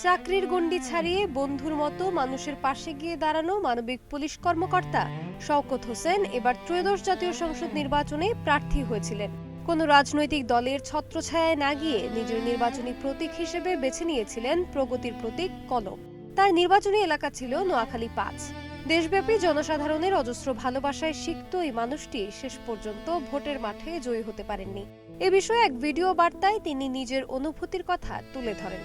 চাকরির গণ্ডি ছাড়িয়ে বন্ধুর মতো মানুষের পাশে গিয়ে দাঁড়ানো মানবিক পুলিশ কর্মকর্তা শওকত হোসেন এবার ত্রয়োদশ জাতীয় সংসদ নির্বাচনে প্রার্থী হয়েছিলেন। কোনো রাজনৈতিক দলের ছত্রছায়ায় না গিয়ে নিজের নির্বাচনী প্রতীক হিসেবে বেছে নিয়েছিলেন প্রগতির প্রতীক কলম। তার নির্বাচনী এলাকা ছিল নোয়াখালী ৫। দেশব্যাপী জনসাধারণের অজস্র ভালোবাসায় সিক্ত এই মানুষটি শেষ পর্যন্ত ভোটের মাঠে জয়ী হতে পারেননি। এ বিষয়ে এক ভিডিও বার্তায় তিনি নিজের অনুভূতির কথা তুলে ধরেন।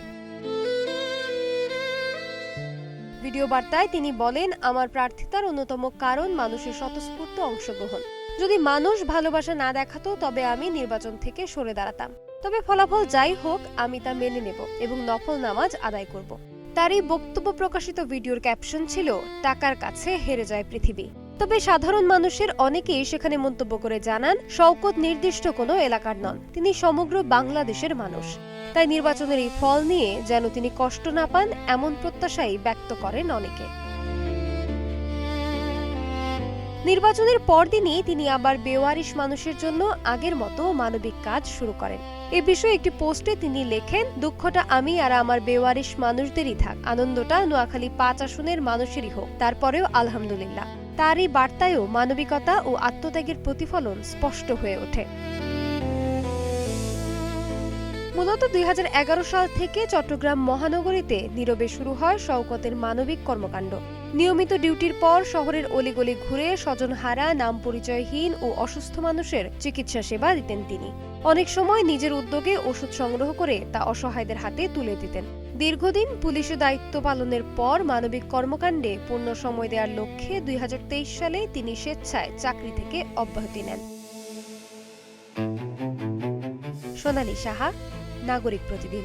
ভিডিও বার্তায় তিনি বলেন, আমার প্রার্থিতার অন্যতম কারণ মানুষের স্বতঃস্ফূর্ত অংশগ্রহণ। যদি মানুষ ভালোবাসা না দেখাতো তবে আমি নির্বাচন থেকে সরে দাঁড়াতাম। তবে ফলাফল যাই হোক আমি তা মেনে নেব এবং নফল নামাজ আদায় করব। তার এই বক্তব্য প্রকাশিত ভিডিওর ক্যাপশন ছিল, টাকার কাছে হেরে যায় পৃথিবী। তবে সাধারণ মানুষের অনেকেই সেখানে মন্তব্য করে জানান, শওকত নির্দিষ্ট কোনো এলাকার নন, তিনি সমগ্র বাংলাদেশের মানুষ। তাই নির্বাচনের এই ফল নিয়ে যেন তিনি কষ্ট না পান এমন প্রত্যাশাই ব্যক্ত করেন অনেকে। নির্বাচনের পরদিনই তিনি আবার বেওয়ারিশ মানুষের জন্য আগের মতো মানবিক কাজ শুরু করেন। এ বিষয়ে একটি পোস্টে তিনি লেখেন, দুঃখটা আমি আর আমার বেওয়ারিশ মানুষদেরই থাক, আনন্দটা নোয়াখালী ৫ আসনের মানুষেরই হোক, তারপরেও আলহামদুলিল্লাহ। তার এই বার্তায়ও মানবিকতা ও আত্মত্যাগের প্রতিফলন স্পষ্ট হয়ে ওঠে। মূলত ২০১১ সাল থেকে চট্টগ্রাম মহানগরীতে নীরবে শুরু হয় শওকতের মানবিক কর্মকাণ্ড। নিয়মিত ডিউটির পর শহরের অলিগলি ঘুরে স্বজনহারা, নাম পরিচয়হীন ও অসুস্থ মানুষের চিকিৎসা সেবা দিতেন তিনি। অনেক সময় নিজের উদ্যোগে ওষুধ সংগ্রহ করে তা অসহায়দের হাতে তুলে দিতেন। দীর্ঘদিন পুলিশে দায়িত্ব পালনের পর মানবিক কর্মকাণ্ডে পূর্ণ সময় দেওয়ার লক্ষ্যে ২০২৩ সালে তিনি স্বেচ্ছায় চাকরি থেকে অব্যাহতি নেন। সোনালী সাহা, নাগরিক প্রতিদিন।